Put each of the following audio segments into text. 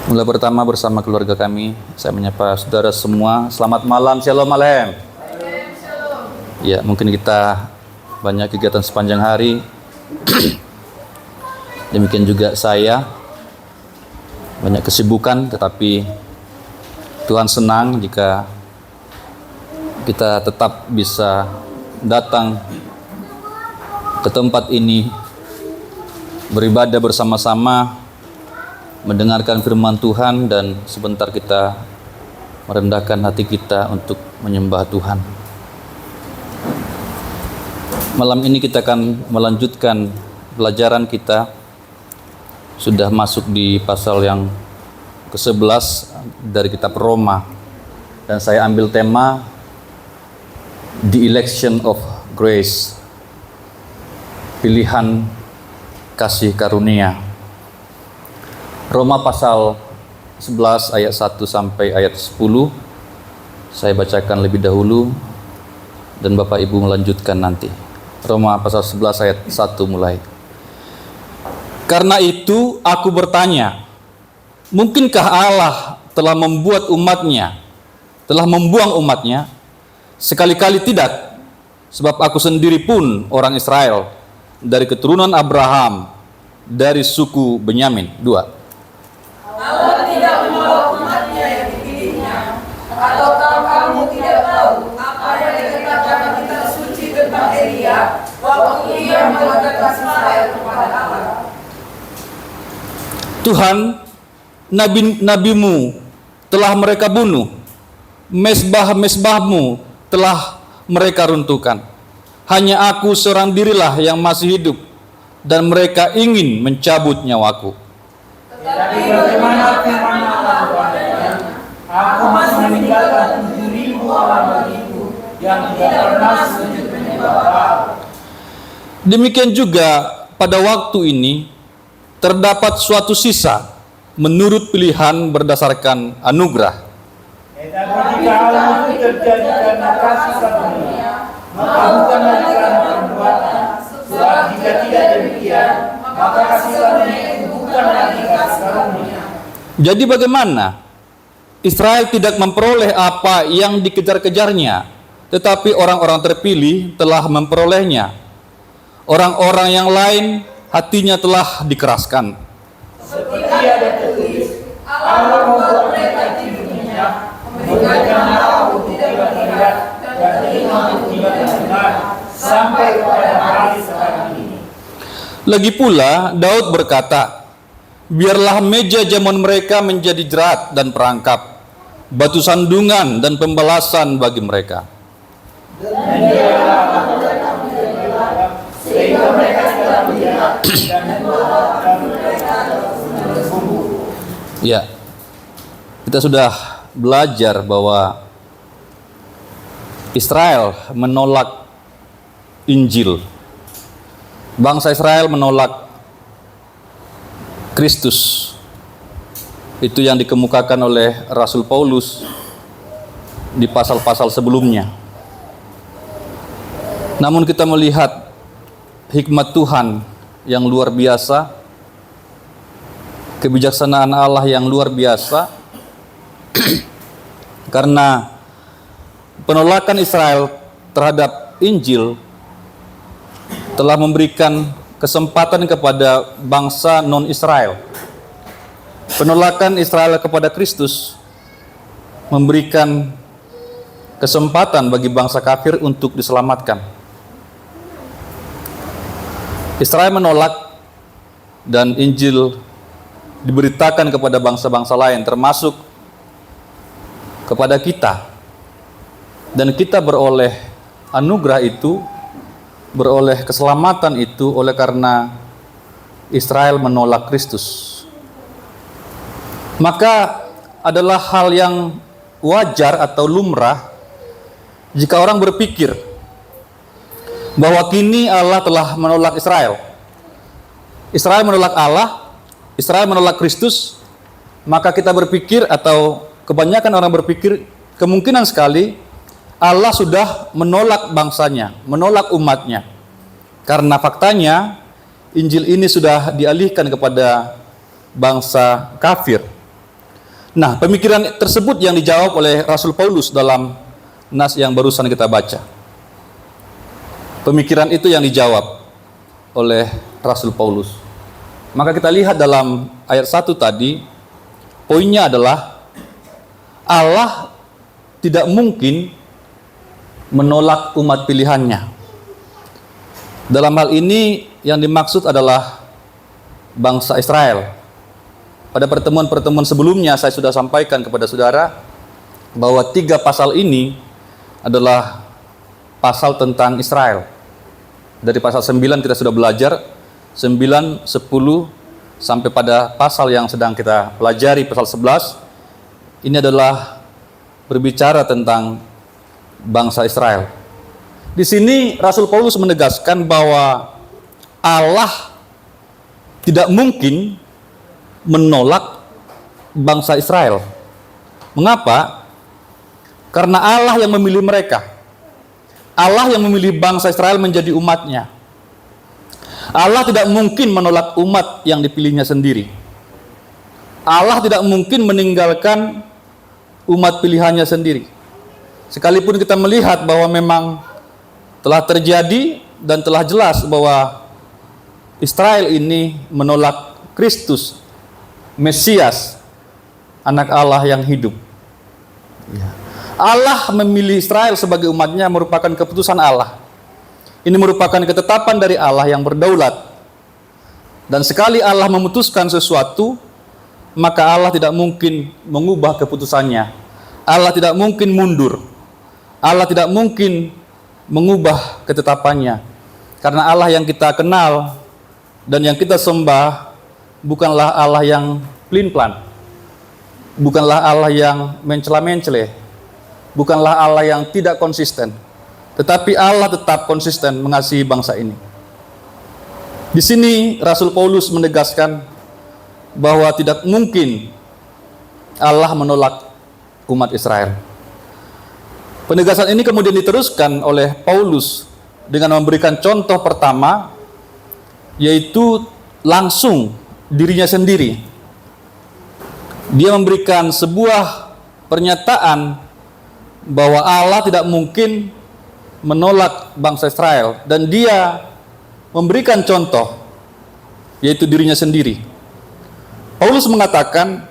Mulai pertama bersama keluarga kami, saya menyapa saudara semua. Selamat malam, shalom alem. Ya, mungkin kita banyak kegiatan sepanjang hari. Demikian juga saya, banyak kesibukan, tetapi Tuhan senang jika kita tetap bisa datang ke tempat ini, beribadah bersama-sama, mendengarkan firman Tuhan, dan sebentar kita merendahkan hati kita untuk menyembah Tuhan. Malam ini kita akan melanjutkan pelajaran kita. Sudah masuk di pasal yang ke-11 dari kitab Roma, dan saya ambil tema The Election of Grace, pilihan kasih karunia. Roma pasal 11 ayat 1 sampai ayat 10. Saya bacakan lebih dahulu dan Bapak Ibu melanjutkan nanti. Roma pasal 11 ayat 1 mulai. Karena itu aku bertanya, mungkinkah Allah telah membuat umatnya, telah membuang umatnya? Sekali-kali tidak, sebab aku sendiri pun orang Israel, dari keturunan Abraham, dari suku Benyamin. 2. Allah tidak membawa umatnya yang dipilihnya. Ataukah kamu tidak tahu apa yang dikatakan kitab suci tentang Elia waktu ia melakukan kasih sayang kepada Allah? Tuhan, nabi-nabimu telah mereka bunuh, mesbah-mesbahmu telah mereka runtuhkan. Hanya aku seorang dirilah yang masih hidup, dan mereka ingin mencabut nyawaku. Tetapi bagaimana firman Allah kepadanya? Aku masih meninggalkan 7.000 orang bagiku yang tidak pernah sujud menyembah Baal. Demikian juga pada waktu ini terdapat suatu sisa menurut pilihan berdasarkan anugerah. Tetapi jika hal itu terjadi karena kasih karunia, maka bukan lagi karena perbuatan. Sebab jika tidak demikian, maka kasih karunia itu bukan lagi kasih karunia. Jadi bagaimana? Israel tidak memperoleh apa yang dikejar-kejarnya, tetapi orang-orang terpilih telah memperolehnya. Orang-orang yang lain hatinya telah dikeraskan. Seperti ada tertulis, Allah membuat mereka tidur nyenyak, memberikan mataku tidak melihat, dan telingaku tidak mendengar, sampai kepada hari sekarang ini. Lagi pula Daud berkata, biarlah meja jamuan mereka menjadi jerat dan perangkap, batu sandungan dan pembalasan bagi mereka. Dan biarlah aku datang menjadi gelap, sehingga mereka tidak melihat, dan membuat mereka bergumul. Ya, kita sudah belajar bahwa Israel menolak Injil. Bangsa Israel menolak Kristus. Itu yang dikemukakan oleh Rasul Paulus di pasal-pasal sebelumnya. Namun kita melihat hikmat Tuhan yang luar biasa, kebijaksanaan Allah yang luar biasa, karena penolakan Israel terhadap Injil telah memberikan kesempatan kepada bangsa non-Israel. Penolakan Israel kepada Kristus memberikan kesempatan bagi bangsa kafir untuk diselamatkan. Israel menolak, dan Injil diberitakan kepada bangsa-bangsa lain, termasuk kepada kita. Dan kita beroleh anugerah itu, beroleh keselamatan itu oleh karena Israel menolak Kristus. Maka adalah hal yang wajar atau lumrah jika orang berpikir bahwa kini Allah telah menolak Israel. Israel menolak Allah, Israel menolak Kristus, maka kita berpikir, atau kebanyakan orang berpikir, kemungkinan sekali Allah sudah menolak bangsanya, menolak umatnya. Karena faktanya Injil ini sudah dialihkan kepada bangsa kafir. Nah, pemikiran tersebut yang dijawab oleh Rasul Paulus dalam nas yang barusan kita baca. Pemikiran itu yang dijawab oleh Rasul Paulus. Maka kita lihat dalam ayat 1 tadi, poinnya adalah Allah tidak mungkin menolak umat pilihannya. Dalam hal ini yang dimaksud adalah bangsa Israel. Pada pertemuan-pertemuan sebelumnya saya sudah sampaikan kepada saudara bahwa 3 pasal ini adalah pasal tentang Israel. Dari pasal 9 kita sudah belajar, 9, 10, sampai pada pasal yang sedang kita pelajari, pasal 11. Ini adalah berbicara tentang bangsa Israel. Di sini Rasul Paulus menegaskan bahwa Allah tidak mungkin menolak bangsa Israel. Mengapa? Karena Allah yang memilih mereka. Allah yang memilih bangsa Israel menjadi umatnya. Allah tidak mungkin menolak umat yang dipilihnya sendiri. Allah tidak mungkin meninggalkan umat pilihannya sendiri. Sekalipun kita melihat bahwa memang telah terjadi dan telah jelas bahwa Israel ini menolak Kristus, Mesias, anak Allah yang hidup. Allah memilih Israel sebagai umatnya merupakan keputusan Allah. Ini merupakan ketetapan dari Allah yang berdaulat. Dan sekali Allah memutuskan sesuatu, maka Allah tidak mungkin mengubah keputusannya. Allah tidak mungkin mundur. Allah tidak mungkin mengubah ketetapannya. Karena Allah yang kita kenal dan yang kita sembah bukanlah Allah yang pelin-pelan, bukanlah Allah yang mencela-mencele, bukanlah Allah yang tidak konsisten, tetapi Allah tetap konsisten mengasihi bangsa ini. Di sini Rasul Paulus menegaskan bahwa tidak mungkin Allah menolak umat Israel. Penegasan ini kemudian diteruskan oleh Paulus dengan memberikan contoh pertama, yaitu langsung dirinya sendiri. Dia memberikan sebuah pernyataan bahwa Allah tidak mungkin menolak bangsa Israel, dan dia memberikan contoh, yaitu dirinya sendiri. Paulus mengatakan,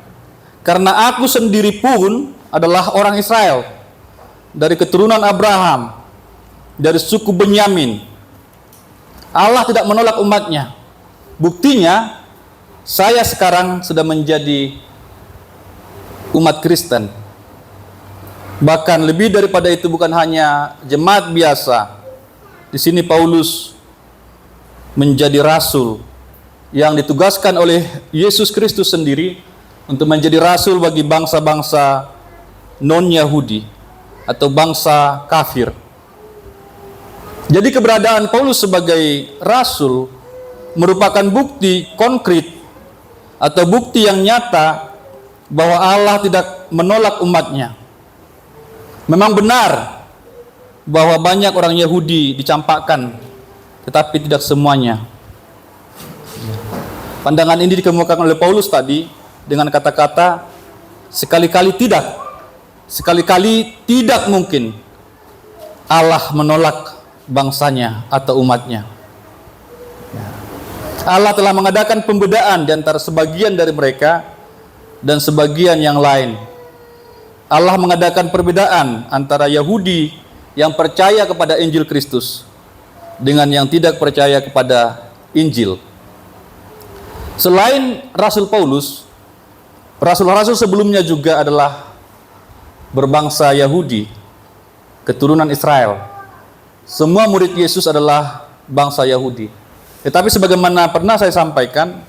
karena aku sendiri pun adalah orang Israel, dari keturunan Abraham, dari suku Benyamin. Allah tidak menolak umatnya. Buktinya, saya sekarang sudah menjadi umat Kristen. Bahkan lebih daripada itu, bukan hanya jemaat biasa. Di sini Paulus menjadi rasul yang ditugaskan oleh Yesus Kristus sendiri untuk menjadi rasul bagi bangsa-bangsa non-Yahudi atau bangsa kafir. Jadi keberadaan Paulus sebagai rasul merupakan bukti konkret atau bukti yang nyata bahwa Allah tidak menolak umatnya. Memang benar bahwa banyak orang Yahudi dicampakkan, tetapi tidak semuanya. Pandangan ini dikemukakan oleh Paulus tadi dengan kata-kata sekali-kali tidak. Sekali-kali tidak mungkin Allah menolak bangsanya atau umatnya. Allah telah mengadakan pembedaan di antara sebagian dari mereka dan sebagian yang lain. Allah mengadakan perbedaan antara Yahudi yang percaya kepada Injil Kristus dengan yang tidak percaya kepada Injil. Selain Rasul Paulus, rasul-rasul sebelumnya juga adalah berbangsa Yahudi, keturunan Israel. Semua murid Yesus adalah bangsa Yahudi. Tetapi sebagaimana pernah saya sampaikan,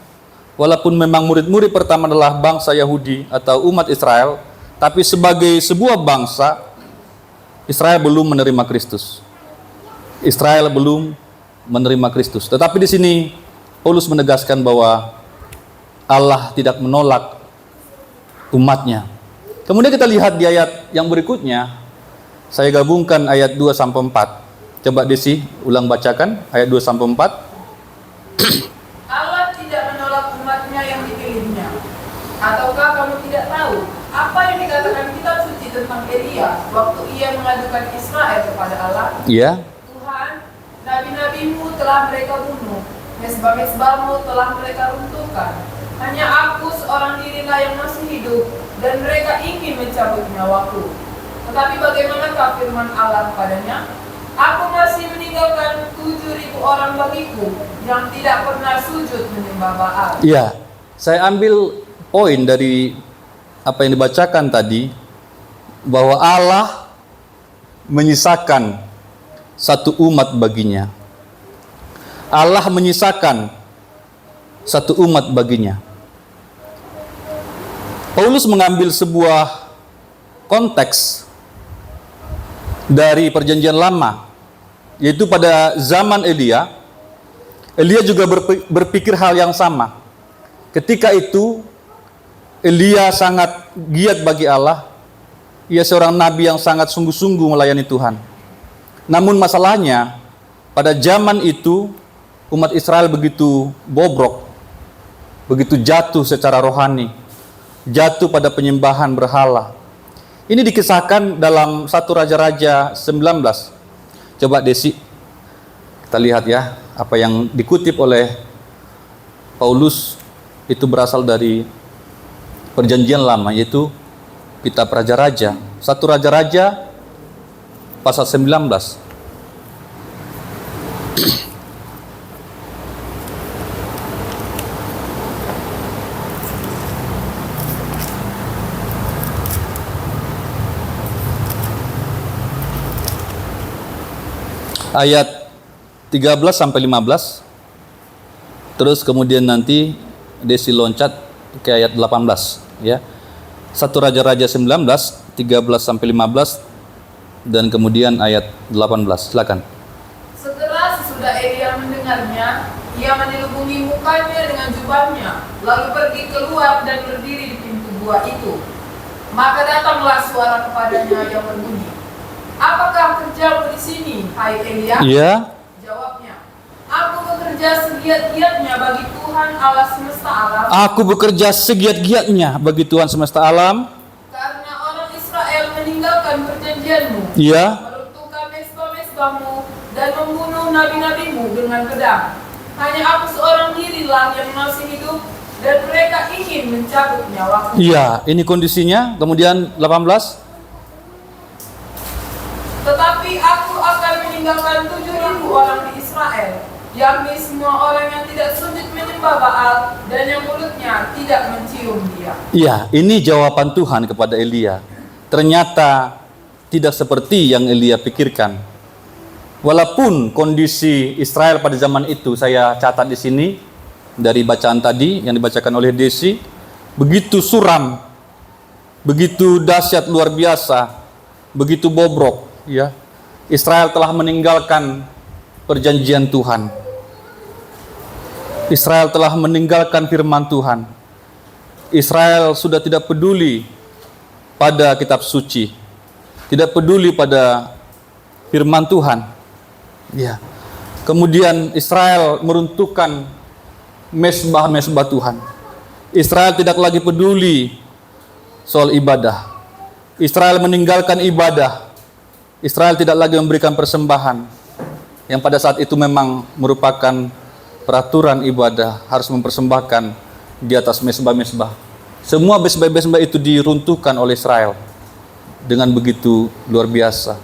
walaupun memang murid-murid pertama adalah bangsa Yahudi atau umat Israel, tapi sebagai sebuah bangsa, Israel belum menerima Kristus. Israel belum menerima Kristus. Tetapi di sini Paulus menegaskan bahwa Allah tidak menolak umatnya. Kemudian kita lihat di ayat yang berikutnya, saya gabungkan ayat 2 sampai 4. Coba Desi ulang bacakan ayat 2 sampai 4. Allah tidak menolak umatnya yang dipilihnya. Ataukah kamu tidak tahu Apa yang dikatakan kitab suci tentang Elia waktu ia mengadukan Israel kepada Allah? Ya. Tuhan, nabi-nabimu telah mereka bunuh, mesbah-mesbahmu telah mereka runtuhkan. Hanya aku seorang dirilah yang masih hidup, dan mereka ingin mencabut nyawaku. Tetapi bagaimanakah firman Allah kepadanya? Aku masih meninggalkan 7.000 orang bagiku yang tidak pernah sujud menyembah Baal. Ya, saya ambil poin dari apa yang dibacakan tadi, bahwa Allah menyisakan satu umat baginya. Allah menyisakan satu umat baginya. Paulus mengambil sebuah konteks dari perjanjian lama, yaitu pada zaman Elia. Elia juga berpikir hal yang sama. Ketika itu Elia sangat giat bagi Allah. Ia seorang nabi yang sangat sungguh-sungguh melayani Tuhan. Namun masalahnya, pada zaman itu umat Israel begitu bobrok, begitu jatuh secara rohani, jatuh pada penyembahan berhala. Ini dikisahkan dalam 1 Raja-Raja 19. Coba Desi, kita lihat ya, apa yang dikutip oleh Paulus itu berasal dari Perjanjian Lama, yaitu kitab Raja-Raja, 1 Raja-Raja pasal 19. Ayat 13 sampai 15. Terus kemudian nanti Desi loncat ke ayat 18 ya. 1 Raja-Raja 19 13 sampai 15 dan kemudian ayat 18. Silakan. Setelah sesudah Elia mendengarnya, ia menyelubungi mukanya dengan jubahnya, lalu pergi keluar dan berdiri di pintu gua itu. Maka datanglah suara kepadanya yang berbunyi, "Apakah kerjamu di sini, hai Elia?" Iya. Jawabnya, "Aku bekerja segiat-giatnya bagi Tuhan Allah semesta alam." Aku bekerja segiat-giatnya bagi Tuhan semesta alam. Karena orang Israel meninggalkan perjanjianmu, Iya. meruntuhkan mesbah-mesbahmu, dan membunuh nabi-nabimu dengan pedang. Hanya aku seorang dirilah yang masih hidup, dan mereka ingin mencabut nyawaku. Iya, ini kondisinya. Kemudian 18. Tetapi aku akan meninggalkan 7.000 orang di Israel, yakni semua orang yang tidak sujud menyembah Baal dan yang mulutnya tidak mencium dia. Iya, ini jawaban Tuhan kepada Elia. Ternyata tidak seperti yang Elia pikirkan. Walaupun kondisi Israel pada zaman itu, saya catat di sini dari bacaan tadi yang dibacakan oleh Desi, begitu suram, begitu dahsyat luar biasa, begitu bobrok, ya. Israel telah meninggalkan perjanjian Tuhan. Israel telah meninggalkan firman Tuhan. Israel sudah tidak peduli pada kitab suci, tidak peduli pada firman Tuhan. Ya. Kemudian Israel meruntuhkan mesbah-mesbah Tuhan. Israel tidak lagi peduli soal ibadah. Israel meninggalkan ibadah. Israel tidak lagi memberikan persembahan yang pada saat itu memang merupakan peraturan ibadah, harus mempersembahkan di atas mesbah-mesbah. Semua mesbah-mesbah itu diruntuhkan oleh Israel dengan begitu luar biasa.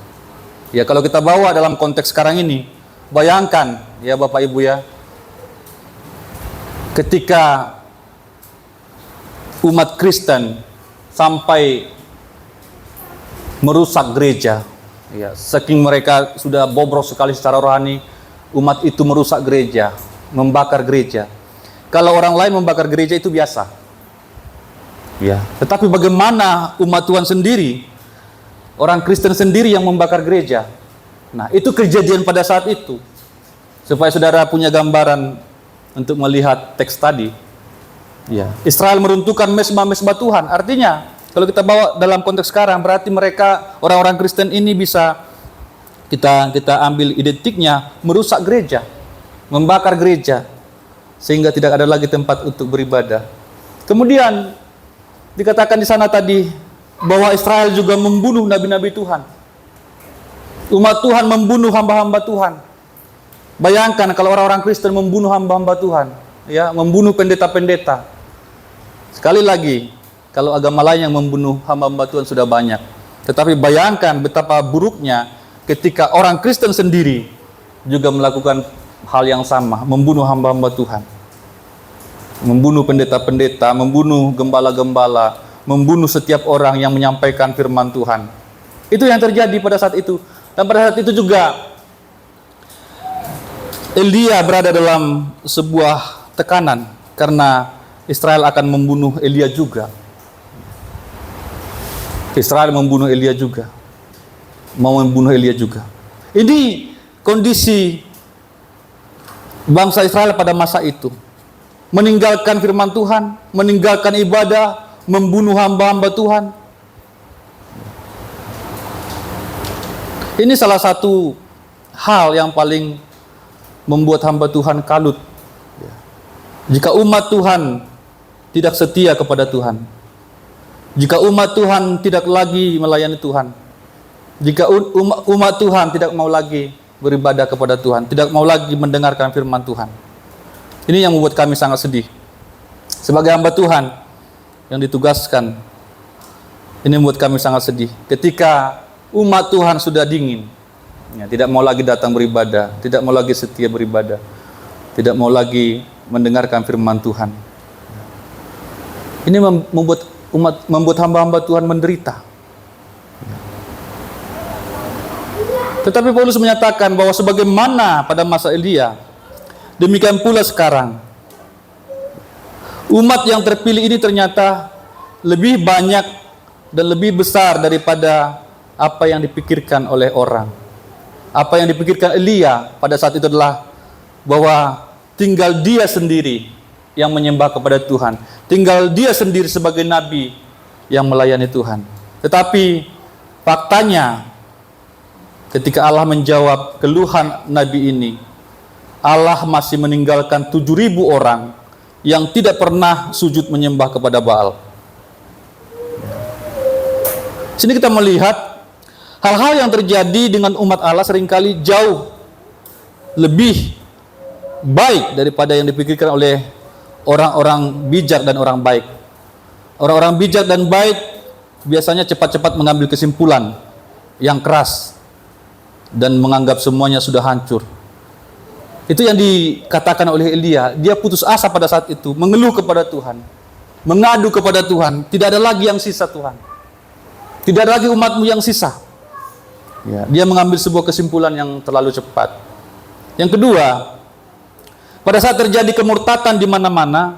Ya, kalau kita bawa dalam konteks sekarang ini, bayangkan ya Bapak Ibu ya, ketika umat Kristen sampai merusak gereja, ya, saking mereka sudah bobrok sekali secara rohani, umat itu merusak gereja, membakar gereja. Kalau orang lain membakar gereja itu biasa, ya. Tetapi bagaimana umat Tuhan sendiri, orang Kristen sendiri yang membakar gereja? Nah, itu kejadian pada saat itu. Supaya saudara punya gambaran untuk melihat teks tadi. Ya, Israel meruntuhkan mesbah-mesbah Tuhan. Artinya, kalau kita bawa dalam konteks sekarang, berarti mereka, orang-orang Kristen ini bisa kita ambil identiknya merusak gereja, membakar gereja, sehingga tidak ada lagi tempat untuk beribadah. Kemudian Dikatakan di sana tadi bahwa Israel juga membunuh nabi-nabi Tuhan. Umat Tuhan membunuh hamba-hamba Tuhan. Bayangkan kalau orang-orang Kristen membunuh hamba-hamba Tuhan, ya, membunuh pendeta-pendeta. Sekali lagi, kalau agama lain yang membunuh hamba-hamba Tuhan sudah banyak. Tetapi bayangkan betapa buruknya ketika orang Kristen sendiri juga melakukan hal yang sama, membunuh hamba-hamba Tuhan. Membunuh pendeta-pendeta, membunuh gembala-gembala, membunuh setiap orang yang menyampaikan firman Tuhan. Itu yang terjadi pada saat itu. Dan pada saat itu juga Elia berada dalam sebuah tekanan karena Israel akan membunuh Elia juga. Israel membunuh Elia juga. Mau membunuh Elia juga. Ini kondisi bangsa Israel pada masa itu. Meninggalkan firman Tuhan, meninggalkan ibadah, membunuh hamba-hamba Tuhan. Ini salah satu hal yang paling membuat hamba Tuhan kalut. Jika umat Tuhan tidak setia kepada Tuhan, jika umat Tuhan tidak lagi melayani Tuhan, jika umat Tuhan tidak mau lagi beribadah kepada Tuhan, tidak mau lagi mendengarkan firman Tuhan, ini yang membuat kami sangat sedih. Sebagai hamba Tuhan yang ditugaskan, ini membuat kami sangat sedih. Ketika umat Tuhan sudah dingin, ya, tidak mau lagi datang beribadah, tidak mau lagi setia beribadah, tidak mau lagi mendengarkan firman Tuhan. Ini membuat hamba-hamba Tuhan menderita. Tetapi Paulus menyatakan bahwa sebagaimana pada masa Elia, demikian pula sekarang. Umat yang terpilih ini ternyata lebih banyak dan lebih besar daripada apa yang dipikirkan oleh orang. Apa yang dipikirkan Elia pada saat itu adalah bahwa tinggal dia sendiri yang menyembah kepada Tuhan. Tinggal dia sendiri sebagai nabi yang melayani Tuhan. Tetapi faktanya ketika Allah menjawab keluhan nabi ini, Allah masih meninggalkan 7.000 orang yang tidak pernah sujud menyembah kepada Baal. Sini kita melihat hal-hal yang terjadi dengan umat Allah seringkali jauh lebih baik daripada yang dipikirkan oleh orang-orang bijak dan orang baik. Orang-orang bijak dan baik biasanya cepat-cepat mengambil kesimpulan yang keras dan menganggap semuanya sudah hancur. Itu yang dikatakan oleh Elia. Dia putus asa pada saat itu, mengeluh kepada Tuhan, mengadu kepada Tuhan. Tidak ada lagi yang sisa, Tuhan. Tidak ada lagi umatmu yang sisa. Ya, dia mengambil sebuah kesimpulan yang terlalu cepat. Yang kedua, pada saat terjadi kemurtatan di mana-mana,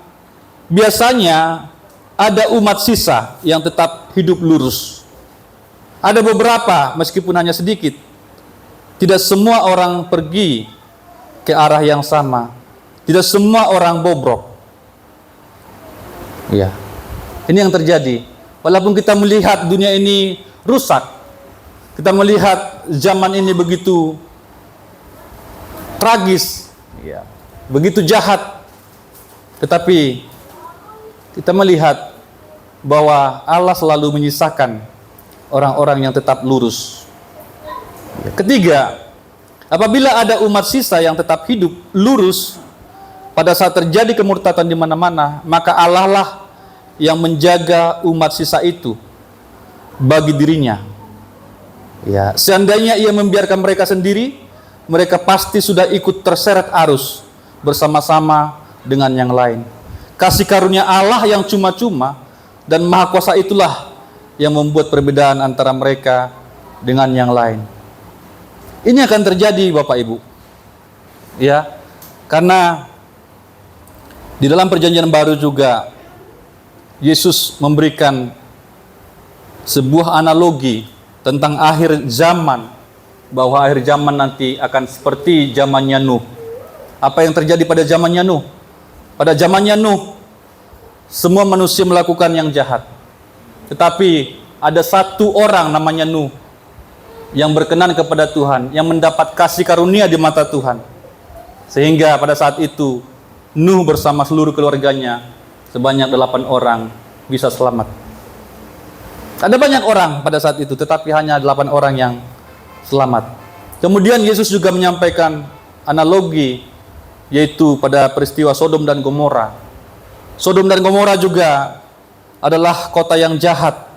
biasanya ada umat sisa yang tetap hidup lurus. Ada beberapa, meskipun hanya sedikit. Tidak semua orang pergi ke arah yang sama. Tidak semua orang bobrok. Ya. Ini yang terjadi. Walaupun kita melihat dunia ini rusak, kita melihat zaman ini begitu tragis, ya, begitu jahat, tetapi kita melihat bahwa Allah selalu menyisakan orang-orang yang tetap lurus. Ketiga, apabila ada umat sisa yang tetap hidup lurus pada saat terjadi kemurtatan di mana-mana, maka Allah lah yang menjaga umat sisa itu bagi dirinya. Ya, seandainya ia membiarkan mereka sendiri, mereka pasti sudah ikut terseret arus bersama-sama dengan yang lain. Kasih karunia Allah yang cuma-cuma dan maha kuasa itulah yang membuat perbedaan antara mereka dengan yang lain. Ini akan terjadi, Bapak Ibu. Ya, karena di dalam perjanjian baru juga Yesus memberikan sebuah analogi tentang akhir zaman, bahwa akhir zaman nanti akan seperti zamannya Nuh. Apa yang terjadi pada zamannya Nuh? Pada zamannya Nuh, semua manusia melakukan yang jahat. Tetapi ada satu orang namanya Nuh yang berkenan kepada Tuhan, yang mendapat kasih karunia di mata Tuhan. Sehingga pada saat itu Nuh bersama seluruh keluarganya sebanyak 8 orang bisa selamat. Ada banyak orang pada saat itu, tetapi hanya 8 orang yang selamat. Kemudian Yesus juga menyampaikan analogi, yaitu pada peristiwa Sodom dan Gomora. Sodom dan Gomora juga adalah kota yang jahat.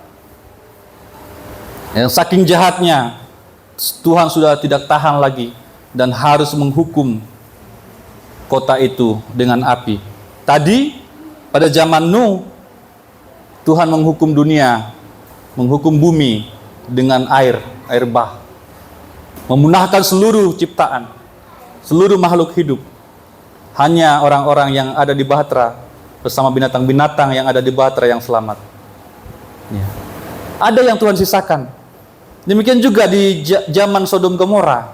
Yang saking jahatnya, Tuhan sudah tidak tahan lagi dan harus menghukum kota itu dengan api. Tadi pada zaman Nuh, Tuhan menghukum dunia, menghukum bumi dengan air bah, memunahkan seluruh ciptaan, seluruh makhluk hidup. Hanya orang-orang yang ada di bahtera bersama binatang-binatang yang ada di bahtera yang selamat. Ya. Ada yang Tuhan sisakan. Demikian juga di zaman Sodom Gomora.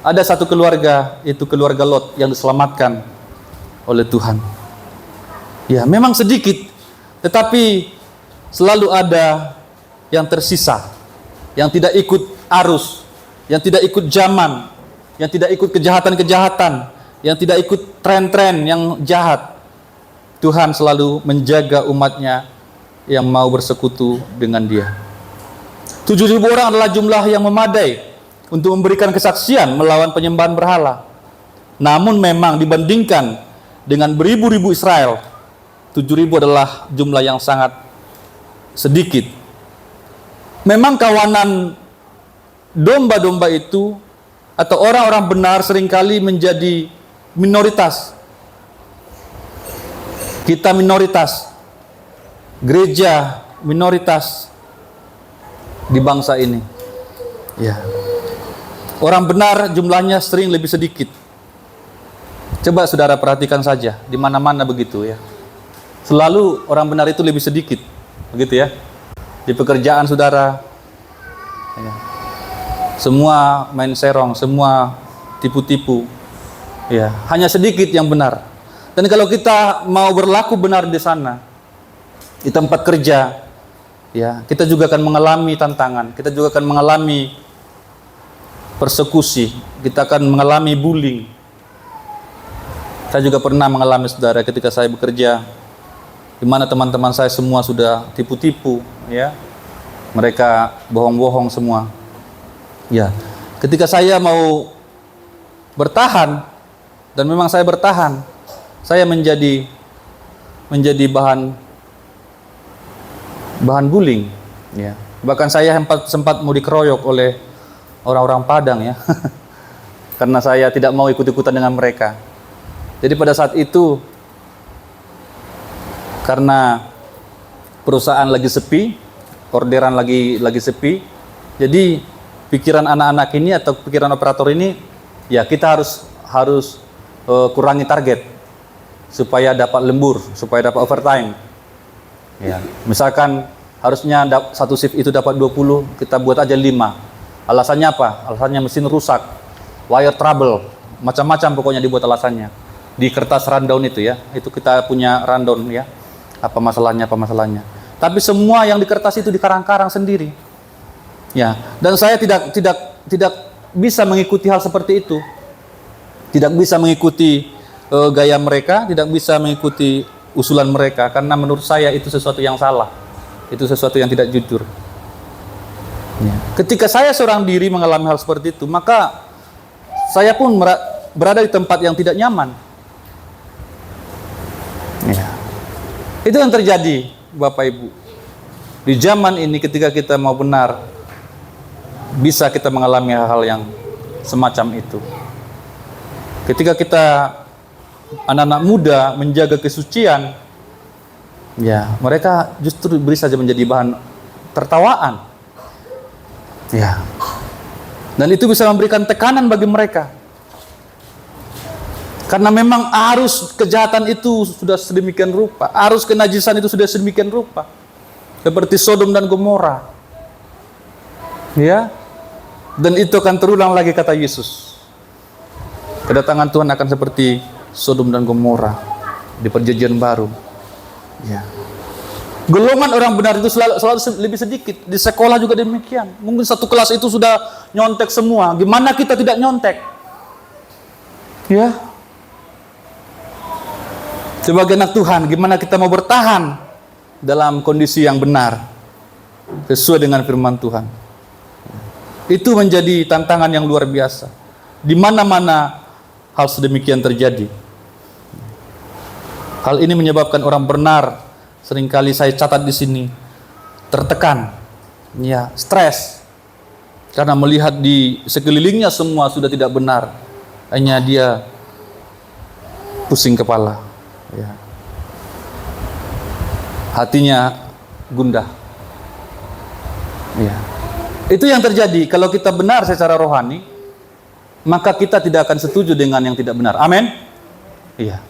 Ada satu keluarga, itu keluarga Lot, yang diselamatkan oleh Tuhan. Ya, memang sedikit, tetapi selalu ada yang tersisa, yang tidak ikut arus, yang tidak ikut zaman, yang tidak ikut kejahatan-kejahatan, yang tidak ikut tren-tren yang jahat. Tuhan selalu menjaga umatnya yang mau bersekutu dengan Dia. 7.000 orang adalah jumlah yang memadai untuk memberikan kesaksian melawan penyembahan berhala. Namun memang dibandingkan dengan beribu-ribu Israel, 7.000 adalah jumlah yang sangat sedikit. Memang kawanan domba-domba itu atau orang-orang benar seringkali menjadi minoritas. Kita minoritas, gereja minoritas di bangsa ini. Ya. Orang benar jumlahnya sering lebih sedikit. Coba saudara perhatikan saja, di mana-mana begitu ya. Selalu orang benar itu lebih sedikit, begitu ya. Di pekerjaan saudara, ya. Semua main serong, semua tipu-tipu, ya. Hanya sedikit yang benar. Dan kalau kita mau berlaku benar di sana, di tempat kerja, ya, kita juga akan mengalami tantangan, kita juga akan mengalami persekusi, kita akan mengalami bullying. Saya juga pernah mengalami, saudara, ketika saya bekerja, di mana teman-teman saya semua sudah tipu-tipu, ya, mereka bohong-bohong semua. Ya, ketika saya mau bertahan, dan memang saya bertahan, saya menjadi bahan bullying, ya. Bahkan saya sempat mau dikeroyok oleh orang-orang Padang, ya, karena saya tidak mau ikut-ikutan dengan mereka. Jadi pada saat itu, karena perusahaan lagi sepi, orderan lagi sepi, jadi pikiran anak-anak ini atau pikiran operator ini, ya kita harus kurangi target supaya dapat lembur, supaya dapat overtime. Ya, misalkan harusnya satu shift itu dapat 20, kita buat aja 5. Alasannya apa? Alasannya mesin rusak, wire trouble, macam-macam pokoknya dibuat alasannya. Di kertas rundown itu ya, itu kita punya rundown ya. Apa masalahnya? Tapi semua yang di kertas itu dikarang-karang sendiri. Ya, dan saya tidak bisa mengikuti hal seperti itu. Tidak bisa mengikuti gaya mereka, tidak bisa mengikuti usulan mereka, karena menurut saya itu sesuatu yang salah, itu sesuatu yang tidak jujur. Ya. Ketika saya seorang diri mengalami hal seperti itu, maka saya pun berada di tempat yang tidak nyaman. Ya. Itu yang terjadi, Bapak Ibu. Di zaman ini ketika kita mau benar, bisa kita mengalami hal-hal yang semacam itu. Ketika kita anak-anak muda menjaga kesucian, ya mereka justru bisa saja menjadi bahan tertawaan, ya, dan itu bisa memberikan tekanan bagi mereka, karena memang arus kejahatan itu sudah sedemikian rupa, arus kenajisan itu sudah sedemikian rupa, seperti Sodom dan Gomora, ya, dan itu akan terulang lagi, kata Yesus. Kedatangan Tuhan akan seperti Sodom dan Gomora di perjanjian baru. Ya. Golongan orang benar itu selalu lebih sedikit. Di sekolah juga demikian. Mungkin satu kelas itu sudah nyontek semua. Gimana kita tidak nyontek? Ya. Sebagai anak Tuhan, gimana kita mau bertahan dalam kondisi yang benar? sesuai dengan firman Tuhan. Itu menjadi tantangan yang luar biasa. Di mana-mana hal sedemikian terjadi. Hal ini menyebabkan orang benar, seringkali saya catat di sini, tertekan, ya, stres, karena melihat di sekelilingnya semua sudah tidak benar, hanya dia pusing kepala, ya. Hatinya gundah, ya. Itu yang terjadi kalau kita benar secara rohani, maka kita tidak akan setuju dengan yang tidak benar. Amin. Iya.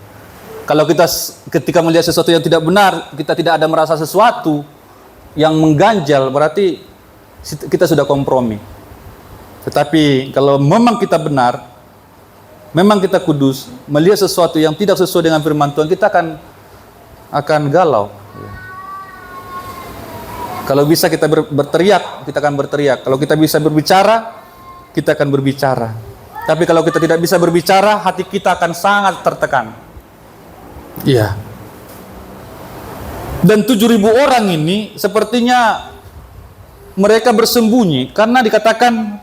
Kalau kita ketika melihat sesuatu yang tidak benar, kita tidak ada merasa sesuatu yang mengganjal, berarti kita sudah kompromi. Tetapi kalau memang kita benar, memang kita kudus, melihat sesuatu yang tidak sesuai dengan firman Tuhan, kita akan galau. Kalau bisa kita berteriak, kita akan berteriak. Kalau kita bisa berbicara, kita akan berbicara. Tapi kalau kita tidak bisa berbicara, hati kita akan sangat tertekan. Iya. Dan 7.000 orang ini sepertinya mereka bersembunyi karena dikatakan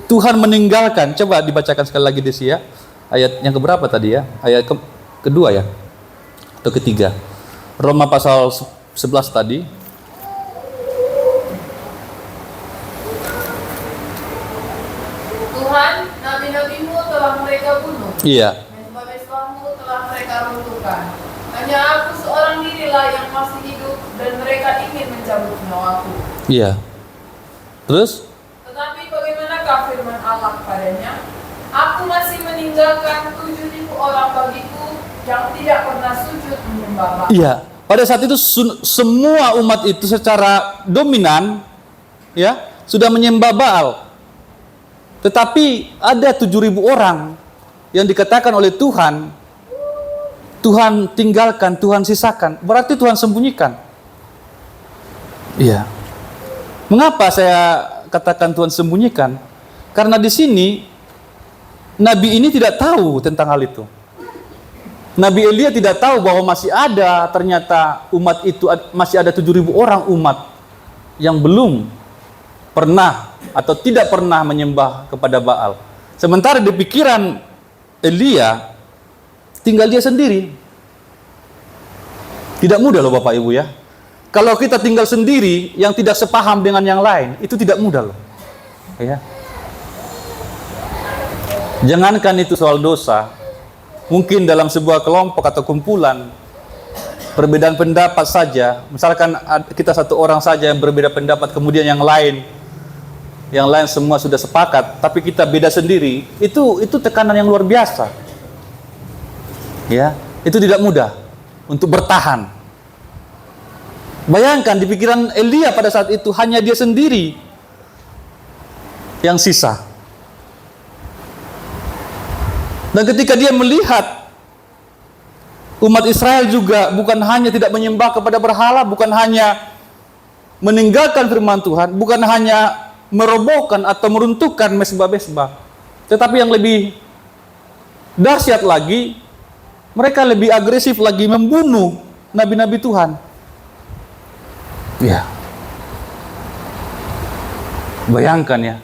Tuhan meninggalkan. Coba dibacakan sekali lagi Desi ya. Ayat yang keberapa tadi ya? Ayat kedua ya? Atau ketiga? Roma pasal 11 tadi. Tuhan, nabi-nabimu telah mereka bunuh. Iya. Mesbah-mesbahmu telah mereka runtuhkan. Hanya aku seorang dirilah yang masih hidup dan mereka ingin mencabut nyawaku. Iya. Terus? Tetapi bagaimanakah firman Allah padanya? Aku masih meninggalkan 7.000 orang bagiku yang tidak pernah sujud menyembah Bapa. Iya. Pada saat itu semua umat itu secara dominan ya sudah menyembah Baal. Tetapi ada 7.000 orang yang dikatakan oleh Tuhan, Tuhan tinggalkan, Tuhan sisakan. Berarti Tuhan sembunyikan. Iya. Mengapa saya katakan Tuhan sembunyikan? Karena di sini Nabi ini tidak tahu tentang hal itu. Nabi Elia tidak tahu bahwa masih ada ternyata umat itu, masih ada 7.000 orang umat yang belum pernah atau tidak pernah menyembah kepada Baal. Sementara di pikiran Elia tinggal dia sendiri. Tidak mudah loh Bapak Ibu ya. Kalau kita tinggal sendiri yang tidak sepaham dengan yang lain, itu tidak mudah loh. Ya. Jangankan itu soal dosa, mungkin dalam sebuah kelompok atau kumpulan perbedaan pendapat saja, misalkan kita satu orang saja yang berbeda pendapat, kemudian yang lain semua sudah sepakat, tapi kita beda sendiri, itu tekanan yang luar biasa. Ya, itu tidak mudah untuk bertahan. Bayangkan di pikiran Elia pada saat itu hanya dia sendiri yang sisa. Dan ketika dia melihat umat Israel juga bukan hanya tidak menyembah kepada berhala, bukan hanya meninggalkan firman Tuhan, bukan hanya merobohkan atau meruntuhkan mesbah-mesbah, tetapi yang lebih dahsyat lagi, mereka lebih agresif lagi membunuh nabi-nabi Tuhan. Ya. Bayangkan ya.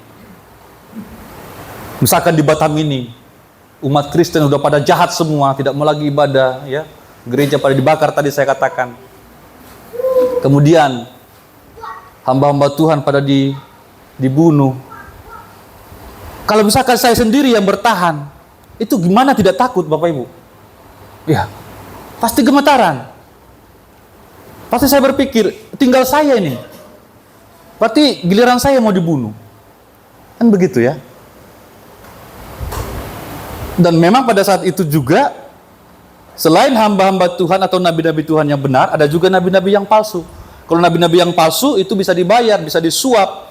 Misalkan di Batam ini umat Kristen sudah pada jahat semua, tidak mau lagi ibadah, ya. Gereja pada dibakar tadi saya katakan. Kemudian hamba-hamba Tuhan pada dibunuh. Kalau misalkan saya sendiri yang bertahan, itu gimana tidak takut Bapak Ibu? Ya, pasti gemetaran. Pasti saya berpikir, tinggal saya ini. Berarti giliran saya mau dibunuh. Kan begitu ya. Dan memang pada saat itu juga, selain hamba-hamba Tuhan atau nabi-nabi Tuhan yang benar, ada juga nabi-nabi yang palsu. Kalau nabi-nabi yang palsu itu bisa dibayar, bisa disuap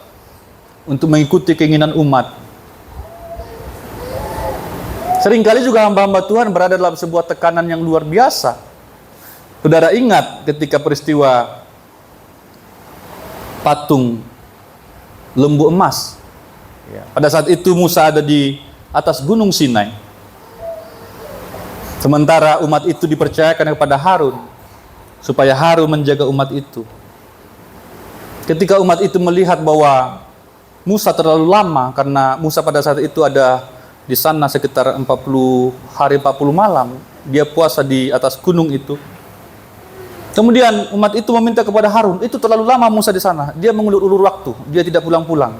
untuk mengikuti keinginan umat. Seringkali juga hamba-hamba Tuhan berada dalam sebuah tekanan yang luar biasa. Saudara ingat ketika peristiwa patung lembu emas. Pada saat itu Musa ada di atas gunung Sinai. Sementara umat itu dipercayakan kepada Harun supaya Harun menjaga umat itu. Ketika umat itu melihat bahwa Musa terlalu lama, karena Musa pada saat itu ada di sana sekitar 40 hari 40 malam, dia puasa di atas gunung itu. Kemudian umat itu meminta kepada Harun, itu terlalu lama Musa di sana, dia mengulur-ulur waktu, dia tidak pulang-pulang.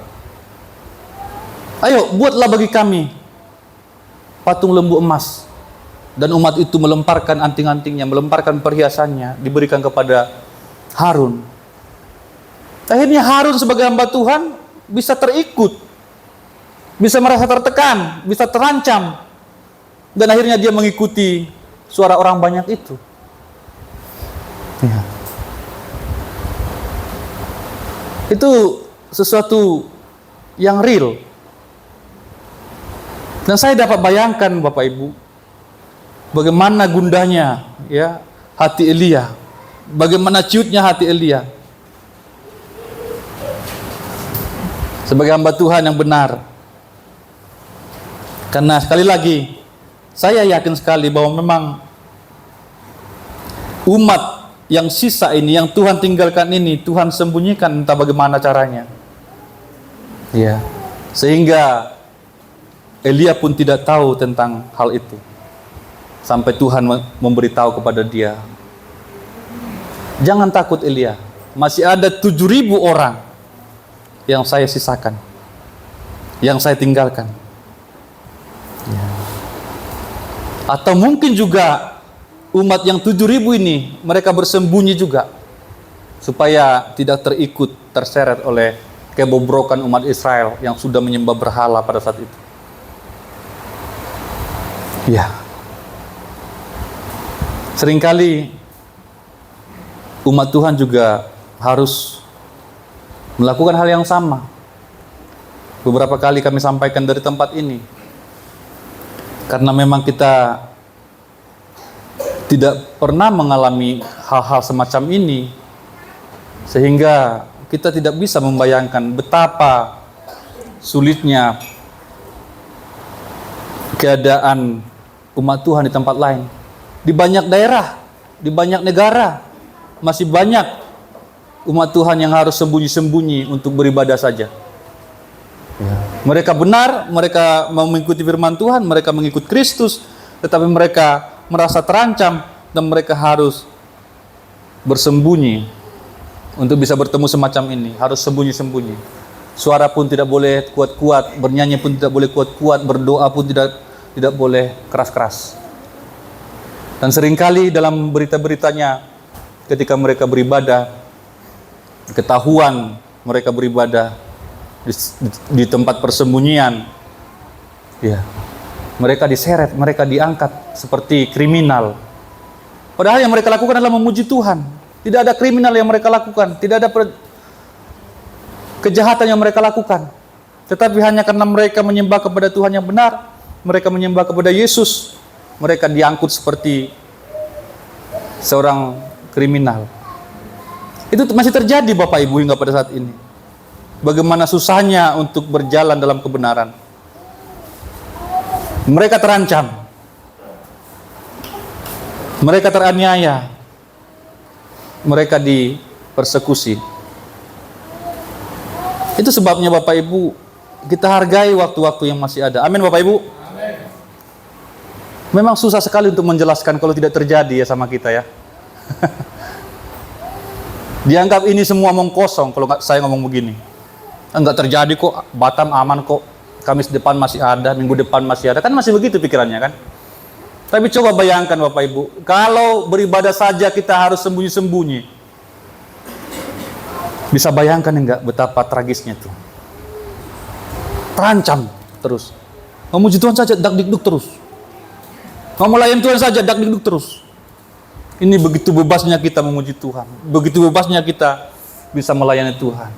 Ayo, buatlah bagi kami patung lembu emas. Dan umat itu melemparkan anting-antingnya, melemparkan perhiasannya, diberikan kepada Harun. Akhirnya Harun sebagai hamba Tuhan bisa terikut, bisa merasa tertekan, bisa terancam. Dan akhirnya dia mengikuti suara orang banyak itu. Ya. Itu sesuatu yang real. Dan saya dapat bayangkan Bapak Ibu, bagaimana gundahnya ya hati Elia, bagaimana ciutnya hati Elia. Sebagai hamba Tuhan yang benar. Karena sekali lagi, saya yakin sekali bahwa memang umat yang sisa ini, yang Tuhan tinggalkan ini, Tuhan sembunyikan entah bagaimana caranya. Ya, sehingga Elia pun tidak tahu tentang hal itu. Sampai Tuhan memberitahu kepada dia, jangan takut Elia, masih ada 7.000 orang yang saya sisakan, yang saya tinggalkan. Ya. Atau mungkin juga umat yang 7.000 ini mereka bersembunyi juga supaya tidak terseret oleh kebobrokan umat Israel yang sudah menyembah berhala pada saat itu. Ya. Seringkali umat Tuhan juga harus melakukan hal yang sama. Beberapa kali kami sampaikan dari tempat ini. Karena memang kita tidak pernah mengalami hal-hal semacam ini, sehingga kita tidak bisa membayangkan betapa sulitnya keadaan umat Tuhan di tempat lain. Di banyak daerah, di banyak negara, masih banyak umat Tuhan yang harus sembunyi-sembunyi untuk beribadah saja. Ya. Mereka benar, mereka mau mengikuti firman Tuhan, mereka mengikut Kristus, tetapi mereka merasa terancam dan mereka harus bersembunyi untuk bisa bertemu semacam ini, harus sembunyi-sembunyi. Suara pun tidak boleh kuat-kuat, bernyanyi pun tidak boleh kuat-kuat, berdoa pun tidak boleh keras-keras. Dan seringkali dalam berita-beritanya ketika mereka beribadah, ketahuan mereka beribadah di tempat persembunyian, ya, mereka diseret, mereka diangkat seperti kriminal. Padahal yang mereka lakukan adalah memuji Tuhan. Tidak ada kriminal yang mereka lakukan, tidak ada kejahatan yang mereka lakukan. Tetapi hanya karena mereka menyembah kepada Tuhan yang benar, mereka menyembah kepada Yesus, mereka diangkut seperti seorang kriminal. Itu masih terjadi Bapak Ibu hingga pada saat ini. Bagaimana susahnya untuk berjalan dalam kebenaran. Mereka terancam. Mereka teraniaya. Mereka dipersekusi. Itu sebabnya Bapak Ibu, kita hargai waktu-waktu yang masih ada. Amin Bapak Ibu. Amin. Memang susah sekali untuk menjelaskan kalau tidak terjadi ya sama kita ya. Dianggap ini semua omong kosong kalau saya ngomong begini. Enggak terjadi kok, Batam aman kok, Kamis depan masih ada, Minggu depan masih ada. Kan masih begitu pikirannya kan. Tapi coba bayangkan Bapak Ibu, kalau beribadah saja kita harus sembunyi-sembunyi. Bisa bayangkan enggak betapa tragisnya itu. Terancam terus. Memuji Tuhan saja dak-dikduk terus. Mau melayani Tuhan saja dak-dikduk terus. Ini begitu bebasnya kita memuji Tuhan. Begitu bebasnya kita bisa melayani Tuhan.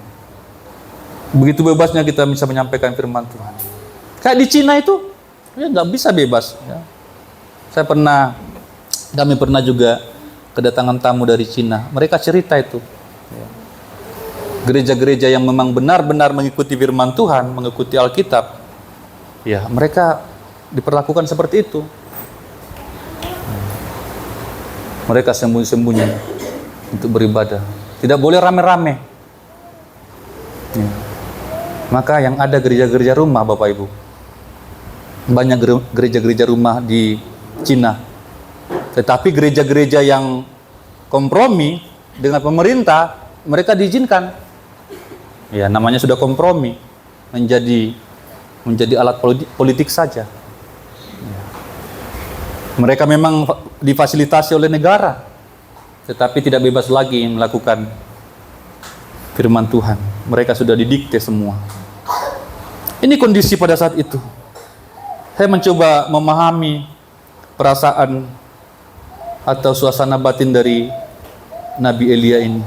Begitu bebasnya kita bisa menyampaikan firman Tuhan. Kayak di Cina itu, ya nggak bisa bebas. Ya. Kami pernah juga kedatangan tamu dari Cina. Mereka cerita itu. Ya. Gereja-gereja yang memang benar-benar mengikuti firman Tuhan, mengikuti Alkitab, ya mereka diperlakukan seperti itu. Mereka sembunyi-sembunyi untuk beribadah. Tidak boleh rame-rame. Ya. Maka yang ada gereja-gereja rumah, Bapak Ibu, banyak gereja-gereja rumah di Cina. Tetapi gereja-gereja yang kompromi dengan pemerintah, mereka diizinkan. Ya, namanya sudah kompromi, menjadi alat politik saja. Ya. Mereka memang difasilitasi oleh negara, tetapi tidak bebas lagi melakukan firman Tuhan. Mereka sudah didikte semua. Ini kondisi pada saat itu. Saya mencoba memahami perasaan atau suasana batin dari Nabi Elia ini.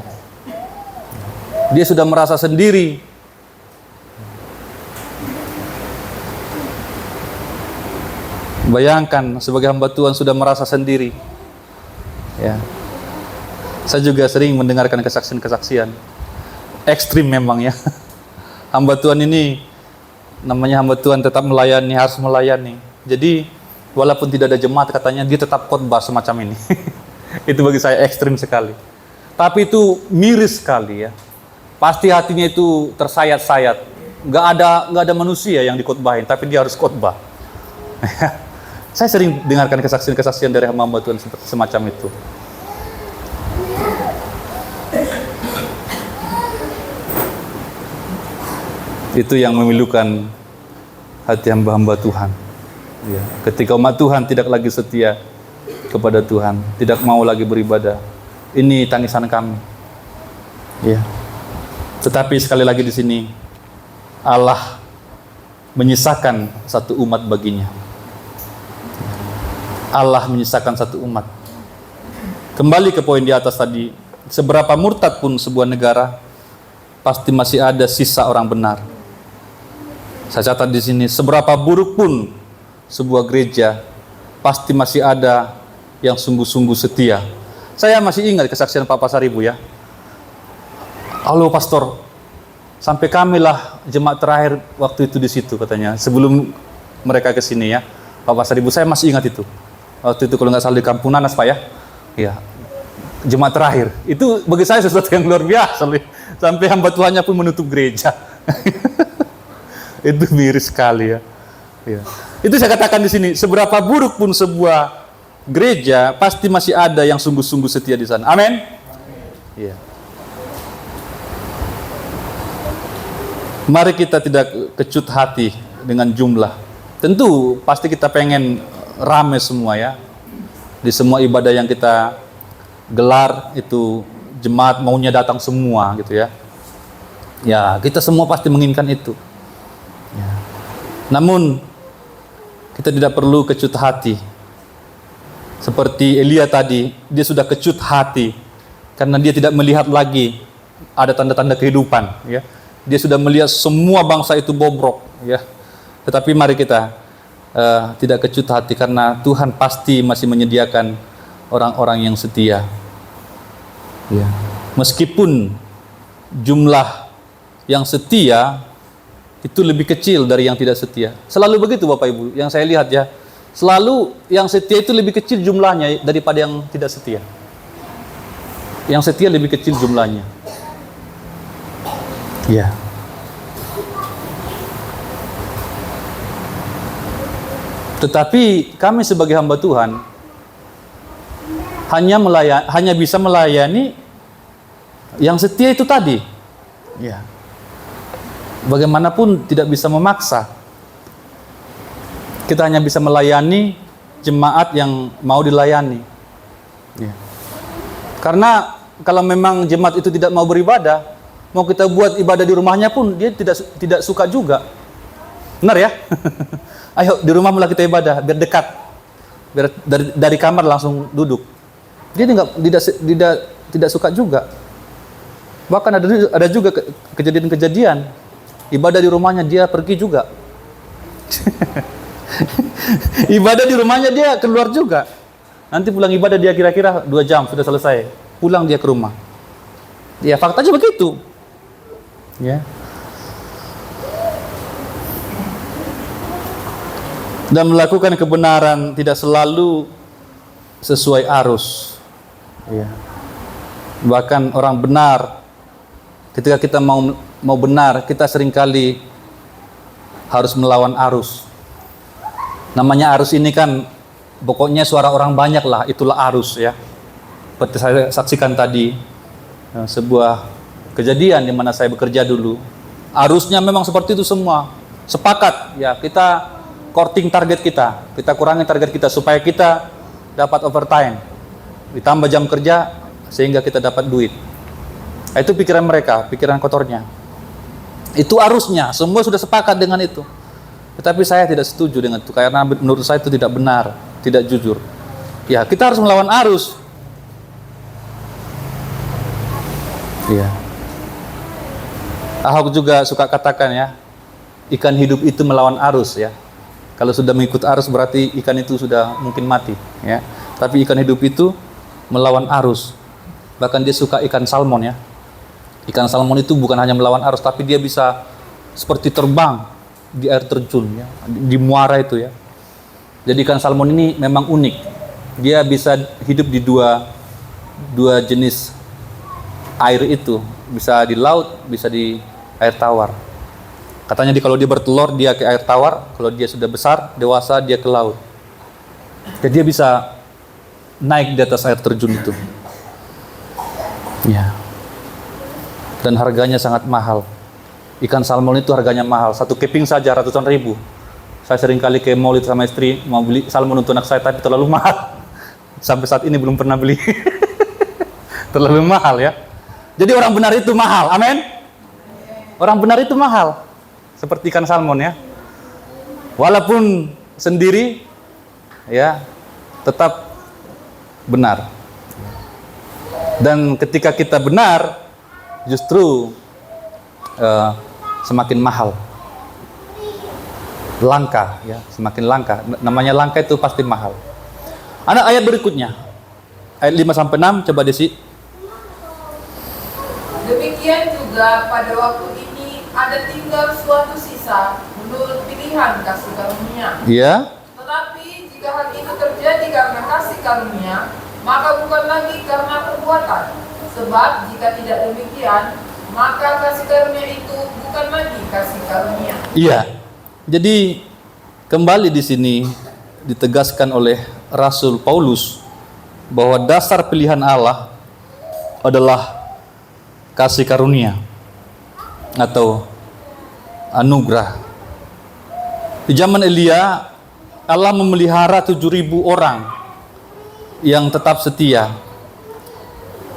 Dia sudah merasa sendiri. Bayangkan sebagai hamba Tuhan sudah merasa sendiri. Ya. Saya juga sering mendengarkan kesaksian-kesaksian. Ekstrim memang ya. Hamba Tuhan ini, namanya hamba Tuhan, tetap melayani, harus melayani. Jadi walaupun tidak ada jemaat, katanya dia tetap khotbah semacam ini. Itu bagi saya ekstrim sekali. Tapi itu miris sekali ya. Pasti hatinya itu tersayat-sayat. Nggak ada manusia yang dikhotbahin, tapi dia harus khotbah. Saya sering dengarkan kesaksian-kesaksian dari hamba Tuhan semacam itu. Itu yang memilukan hati hamba-hamba Tuhan. Ya. Ketika umat Tuhan tidak lagi setia kepada Tuhan, tidak mau lagi beribadah, ini tangisan kami. Ya. Tetapi sekali lagi di sini Allah menyisakan satu umat baginya. Allah menyisakan satu umat. Kembali ke poin di atas tadi, seberapa murtad pun sebuah negara, pasti masih ada sisa orang benar. Saya catat di sini, seberapa buruk pun sebuah gereja, pasti masih ada yang sungguh-sungguh setia. Saya masih ingat kesaksian Pak Pasaribu ya. Halo pastor, sampai kamilah jemaat terakhir waktu itu di situ katanya. Sebelum mereka ke sini ya, Pak Pasaribu, saya masih ingat itu. Waktu itu kalau nggak salah di Kampung Nanas Pak ya. Ya, jemaat terakhir. Itu bagi saya sesuatu yang luar biasa. Sampai hamba Tuhannya pun menutup gereja. Itu miris sekali ya. Ya. Itu saya katakan di sini, seberapa buruk pun sebuah gereja, pasti masih ada yang sungguh-sungguh setia di sana. Amin. Ya. Mari kita tidak kecut hati dengan jumlah. Tentu pasti kita pengen rame semua ya. Di semua ibadah yang kita gelar itu jemaat maunya datang semua gitu ya. Ya, kita semua pasti menginginkan itu. Ya. Namun kita tidak perlu kecut hati. Seperti Elia tadi, dia sudah kecut hati karena dia tidak melihat lagi ada tanda-tanda kehidupan. Ya. Dia sudah melihat semua bangsa itu bobrok. Ya. Tetapi mari kita tidak kecut hati karena Tuhan pasti masih menyediakan orang-orang yang setia. Ya. Meskipun jumlah yang setia itu lebih kecil dari yang tidak setia. Selalu begitu Bapak Ibu, yang saya lihat ya. Selalu yang setia itu lebih kecil jumlahnya daripada yang tidak setia. Yang setia lebih kecil jumlahnya. Ya. Tetapi kami sebagai hamba Tuhan hanya bisa melayani yang setia itu tadi. Ya. Bagaimanapun tidak bisa memaksa. Kita hanya bisa melayani jemaat yang mau dilayani. Ya. Karena kalau memang jemaat itu tidak mau beribadah, mau kita buat ibadah di rumahnya pun dia tidak suka juga. Benar ya? Ayo di rumah mulai kita ibadah biar dekat. Biar dari kamar langsung duduk. Dia tidak suka juga. Bahkan ada juga kejadian-kejadian ibadah di rumahnya dia pergi juga. Ibadah di rumahnya dia keluar juga. Nanti pulang ibadah dia kira-kira 2 jam sudah selesai. Pulang dia ke rumah. Ya faktanya begitu. Ya. Dan melakukan kebenaran tidak selalu sesuai arus. Ya. Bahkan orang benar ketika kita mau mau benar, kita seringkali harus melawan arus. Namanya arus ini kan, pokoknya suara orang banyak lah, itulah arus ya. Seperti saya saksikan tadi, sebuah kejadian di mana saya bekerja dulu. Arusnya memang seperti itu semua. Sepakat ya, kita courting target kita kurangi target kita supaya kita dapat overtime, ditambah jam kerja sehingga kita dapat duit. Itu pikiran mereka, pikiran kotornya. Itu arusnya, semua sudah sepakat dengan itu. Tetapi saya tidak setuju dengan itu, karena menurut saya itu tidak benar, tidak jujur. Ya, kita harus melawan arus. Iya. Ahok juga suka katakan ya, ikan hidup itu melawan arus ya. Kalau sudah mengikut arus berarti ikan itu sudah mungkin mati ya. Tapi ikan hidup itu melawan arus. Bahkan dia suka ikan salmon ya. Ikan salmon itu bukan hanya melawan arus, tapi dia bisa seperti terbang di air terjun ya, di muara itu ya. Jadi ikan salmon ini memang unik. Dia bisa hidup di dua jenis air itu, bisa di laut, bisa di air tawar. Katanya kalau dia bertelur dia ke air tawar, kalau dia sudah besar, dewasa dia ke laut. Jadi dia bisa naik di atas air terjun itu. Ya. Dan harganya sangat mahal. Ikan salmon itu harganya mahal. Satu keping saja ratusan ribu. Saya sering kali ke mall itu sama istri mau beli salmon untuk anak saya, tapi terlalu mahal. Sampai saat ini belum pernah beli. Terlalu mahal ya. Jadi orang benar itu mahal. Amin. Orang benar itu mahal. Seperti ikan salmon ya. Walaupun sendiri ya, tetap benar. Dan ketika kita benar, justru semakin mahal, langka ya, semakin langka. Namanya langka itu pasti mahal. Ada ayat berikutnya, ayat 5-6, coba Desi. Demikian juga pada waktu ini ada tinggal suatu sisa menurut pilihan kasih karunia. Iya. Tetapi jika hal itu terjadi karena kasih karunia, maka bukan lagi karena perbuatan. Sebab jika tidak demikian, maka kasih karunia itu bukan lagi kasih karunia. Iya. Jadi kembali di sini ditegaskan oleh Rasul Paulus bahwa dasar pilihan Allah adalah kasih karunia atau anugerah. Di zaman Elia, Allah memelihara 7.000 orang yang tetap setia.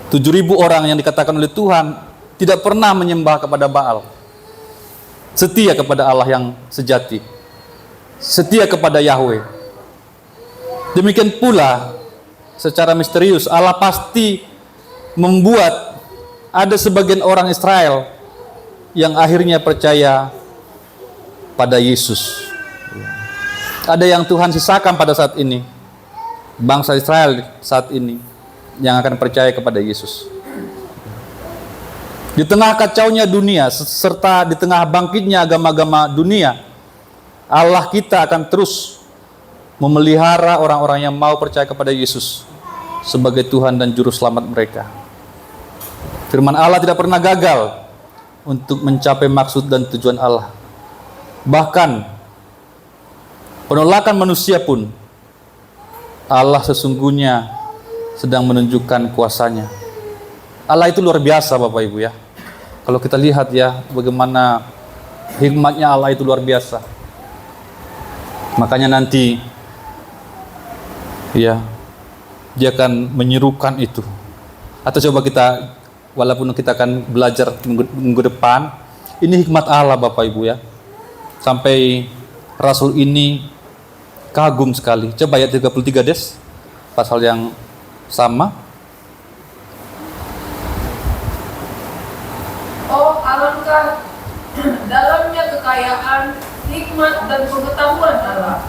7.000 orang yang dikatakan oleh Tuhan tidak pernah menyembah kepada Baal. Setia kepada Allah yang sejati. Setia kepada Yahweh. Demikian pula secara misterius Allah pasti membuat ada sebagian orang Israel yang akhirnya percaya pada Yesus. Ada yang Tuhan sisakan pada saat ini. Bangsa Israel saat ini yang akan percaya kepada Yesus. Di tengah kacaunya dunia serta di tengah bangkitnya agama-agama dunia, Allah kita akan terus memelihara orang-orang yang mau percaya kepada Yesus sebagai Tuhan dan Juru Selamat mereka. Firman Allah tidak pernah gagal untuk mencapai maksud dan tujuan Allah. Bahkan penolakan manusia pun Allah sesungguhnya sedang menunjukkan kuasanya. Allah itu luar biasa Bapak Ibu ya. Kalau kita lihat ya bagaimana hikmatnya Allah itu luar biasa. Makanya nanti ya dia akan menyerukan itu. Atau coba kita, walaupun kita akan belajar minggu depan, ini hikmat Allah Bapak Ibu ya. Sampai Rasul ini kagum sekali. Coba ayat 33 Des, pasal yang sama. Oh alangkah dalamnya kekayaan, hikmat dan pengetahuan Allah.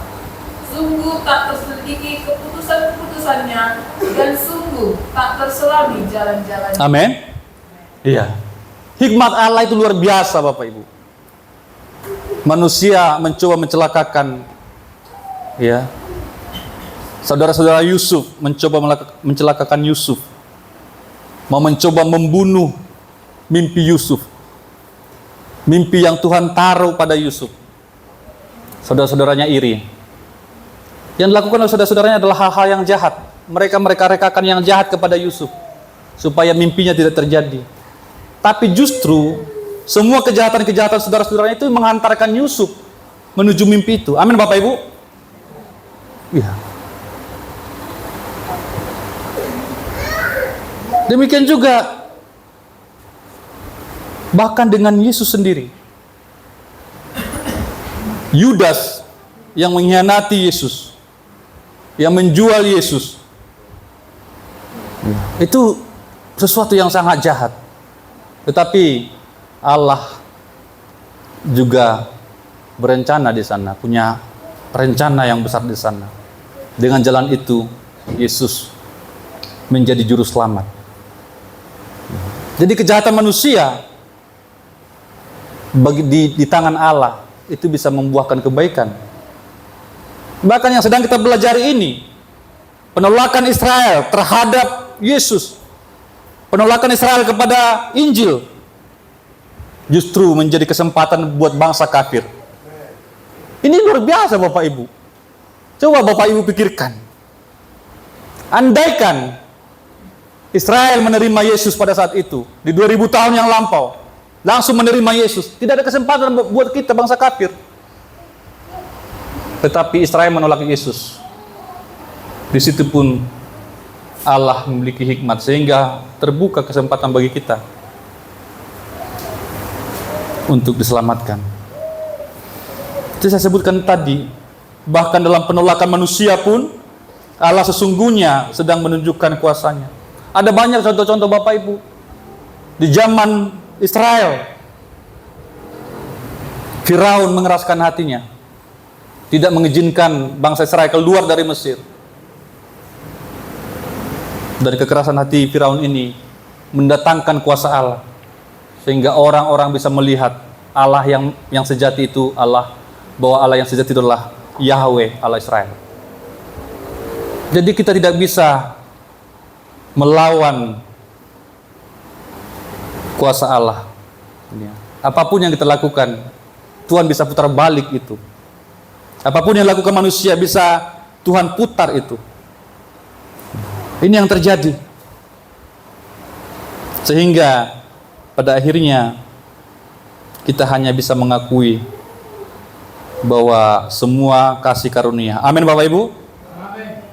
Sungguh tak terselidiki keputusan-keputusannya, dan sungguh tak terselami jalan-jalannya. Amin. Iya. Hikmat Allah itu luar biasa Bapak Ibu. Manusia mencoba mencelakakan ya. Saudara-saudara Yusuf mencoba mencelakakan Yusuf. Mau mencoba membunuh mimpi Yusuf. Mimpi yang Tuhan taruh pada Yusuf. Saudara-saudaranya iri. Yang dilakukan oleh saudara-saudaranya adalah hal-hal yang jahat. Mereka rekakan yang jahat kepada Yusuf supaya mimpinya tidak terjadi. Tapi justru semua kejahatan-kejahatan saudara-saudaranya itu menghantarkan Yusuf menuju mimpi itu. Amin Bapak Ibu? Iya. Demikian juga bahkan dengan Yesus sendiri. Yudas yang mengkhianati Yesus, yang menjual Yesus, itu sesuatu yang sangat jahat. Tetapi Allah juga berencana di sana, punya rencana yang besar di sana. Dengan jalan itu Yesus menjadi juru selamat. Jadi kejahatan manusia di tangan Allah itu bisa membuahkan kebaikan. Bahkan yang sedang kita belajar ini, penolakan Israel terhadap Yesus, penolakan Israel kepada Injil, justru menjadi kesempatan buat bangsa kafir. Ini luar biasa Bapak Ibu. Coba Bapak Ibu pikirkan. Andaikan Israel menerima Yesus pada saat itu, di 2000 tahun yang lampau, langsung menerima Yesus, tidak ada kesempatan buat kita bangsa kafir. Tetapi Israel menolak Yesus. Di situ pun Allah memiliki hikmat sehingga terbuka kesempatan bagi kita untuk diselamatkan. Itu saya sebutkan tadi, bahkan dalam penolakan manusia pun Allah sesungguhnya sedang menunjukkan kuasanya. Ada banyak contoh-contoh Bapak Ibu di zaman Israel. Firaun mengeraskan hatinya, tidak mengizinkan bangsa Israel keluar dari Mesir. Dari kekerasan hati Firaun ini mendatangkan kuasa Allah, sehingga orang-orang bisa melihat Allah yang sejati itu Allah, bahwa Allah yang sejati itu adalah Yahweh Allah Israel. Jadi kita tidak bisa melawan kuasa Allah. Apapun yang kita lakukan, Tuhan bisa putar balik itu. Apapun yang dilakukan manusia bisa Tuhan putar itu. Ini yang terjadi. Sehingga pada akhirnya kita hanya bisa mengakui bahwa semua kasih karunia. Amin Bapak Ibu. Amin.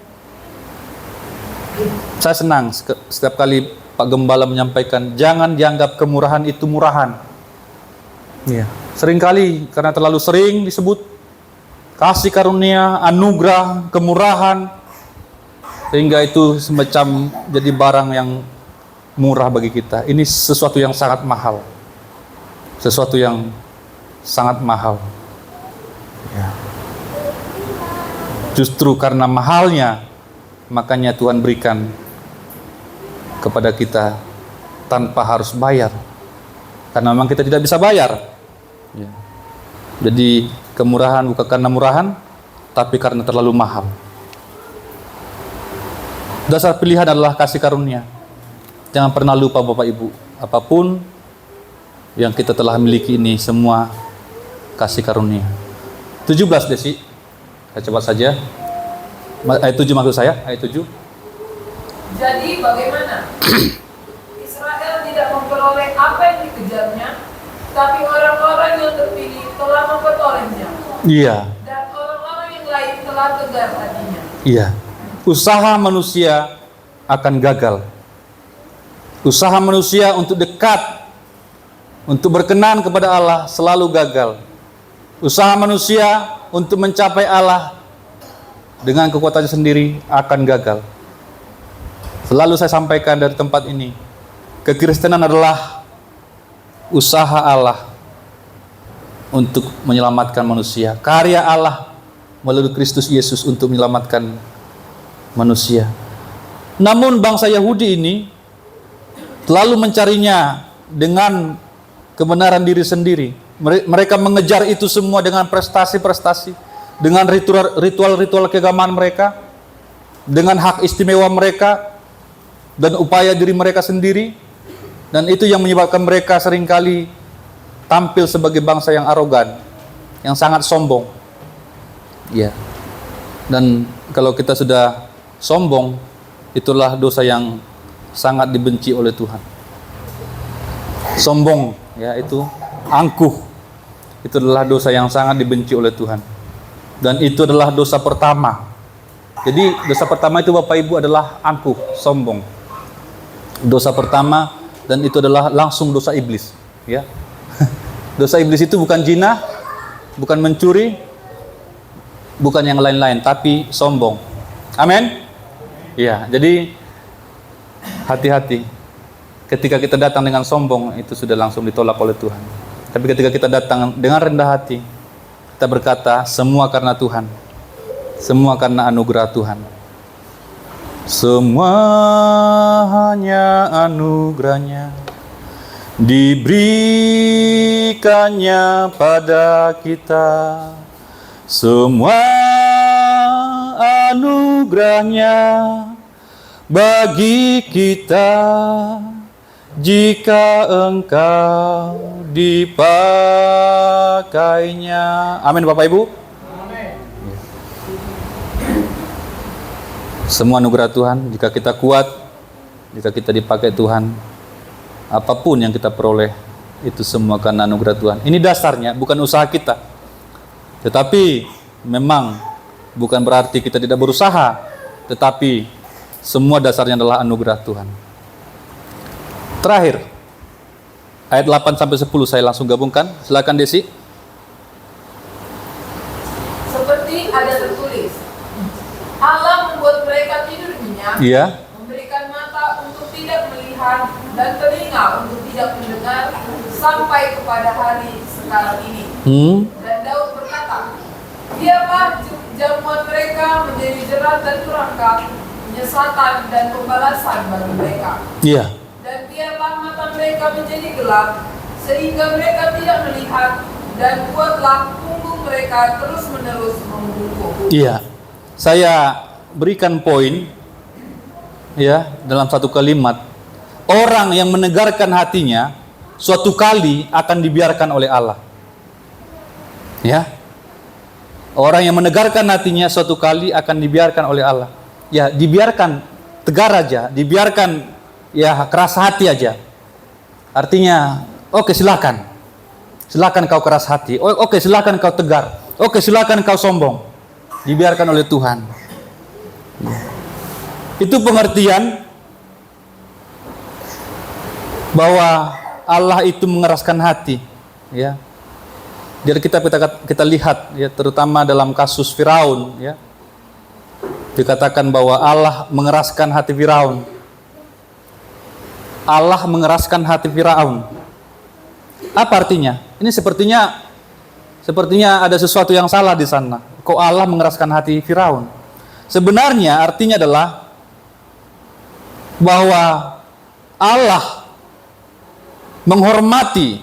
Saya senang setiap kali Pak Gembala menyampaikan jangan dianggap kemurahan itu murahan. Iya. Seringkali karena terlalu sering disebut kasih karunia, anugerah, kemurahan, sehingga itu semacam jadi barang yang murah bagi kita. Ini sesuatu yang sangat mahal. Sesuatu yang sangat mahal. Ya. Justru karena mahalnya, makanya Tuhan berikan kepada kita tanpa harus bayar. Karena memang kita tidak bisa bayar. Ya. Jadi kemurahan bukan karena murahan, tapi karena terlalu mahal. Dasar pilihan adalah kasih karunia. Jangan pernah lupa Bapak Ibu, apapun yang kita telah miliki ini semua kasih karunia. 17 Desi, saya cepat saja. Ayat 7 maksud saya, ayat 7. Jadi bagaimana? Israel tidak memperoleh apa yang dikejarnya, tapi orang-orang yang terpilih telah memperolehnya. Iya. Dan orang-orang yang lain telah tegar hatinya. Iya. Usaha manusia akan gagal. Usaha manusia untuk dekat, untuk berkenan kepada Allah selalu gagal. Usaha manusia untuk mencapai Allah dengan kekuatannya sendiri akan gagal. Selalu saya sampaikan dari tempat ini, kekristenan adalah usaha Allah untuk menyelamatkan manusia. Karya Allah melalui Kristus Yesus untuk menyelamatkan manusia. Namun bangsa Yahudi ini selalu mencarinya dengan kebenaran diri sendiri. Mereka mengejar itu semua dengan prestasi-prestasi, dengan ritual-ritual keagamaan mereka, dengan hak istimewa mereka, dan upaya diri mereka sendiri. Dan itu yang menyebabkan mereka seringkali tampil sebagai bangsa yang arogan, yang sangat sombong. Ya. Dan kalau kita sudah sombong, itulah dosa yang sangat dibenci oleh Tuhan. Sombong, ya, itu angkuh. Itu adalah dosa yang sangat dibenci oleh Tuhan. Dan itu adalah dosa pertama. Jadi dosa pertama itu Bapak Ibu adalah angkuh, sombong. Dosa pertama, dan itu adalah langsung dosa iblis, ya. Dosa iblis itu bukan zina, bukan mencuri, bukan yang lain-lain, tapi sombong. Amin. Ya, jadi hati-hati. Ketika kita datang dengan sombong, itu sudah langsung ditolak oleh Tuhan. Tapi ketika kita datang dengan rendah hati, kita berkata, semua karena Tuhan, semua karena anugerah Tuhan. Semua hanya anugerahnya, diberikannya pada kita. Semua anugerahnya bagi kita, jika engkau dipakainya. Amin Bapak Ibu. Amin. Semua anugerah Tuhan, jika kita kuat, jika kita dipakai Tuhan, apapun yang kita peroleh, itu semua karena anugerah Tuhan. Ini dasarnya, bukan usaha kita. Tetapi memang bukan berarti kita tidak berusaha, tetapi semua dasarnya adalah anugerah Tuhan. Terakhir, ayat 8 sampai 10 saya langsung gabungkan. Silakan Desi. Seperti ada tertulis, Allah membuat mereka tidur nyenyak, Iya. memberikan mata untuk tidak melihat dan telinga untuk tidak mendengar sampai kepada hari sekarang ini. Dan Daud berkata, biarlah jamuan mereka menjadi jerat dan durhaka, penyesatan dan pembalasan bagi mereka. Iya. Dan biarlah mata mereka menjadi gelap, sehingga mereka tidak melihat, dan buatlah punggung mereka terus-menerus membungkuk. Iya. Saya berikan poin, ya, dalam satu kalimat. Orang yang menegarkan hatinya, suatu kali akan dibiarkan oleh Allah. Ya. Orang yang menegarkan hatinya, suatu kali akan dibiarkan oleh Allah. Ya, dibiarkan tegar aja, dibiarkan ya keras hati aja. Artinya, oke, silakan. Silakan kau keras hati. Oke, silakan kau tegar. Oke, silakan kau sombong. Dibiarkan oleh Tuhan. Itu pengertian bahwa Allah itu mengeraskan hati, ya. Jadi kita lihat, ya, terutama dalam kasus Firaun, ya. Dikatakan bahwa Allah mengeraskan hati Firaun. Allah mengeraskan hati Firaun. Apa artinya? Ini sepertinya ada sesuatu yang salah di sana. Kok Allah mengeraskan hati Firaun? Sebenarnya artinya adalah bahwa Allah menghormati,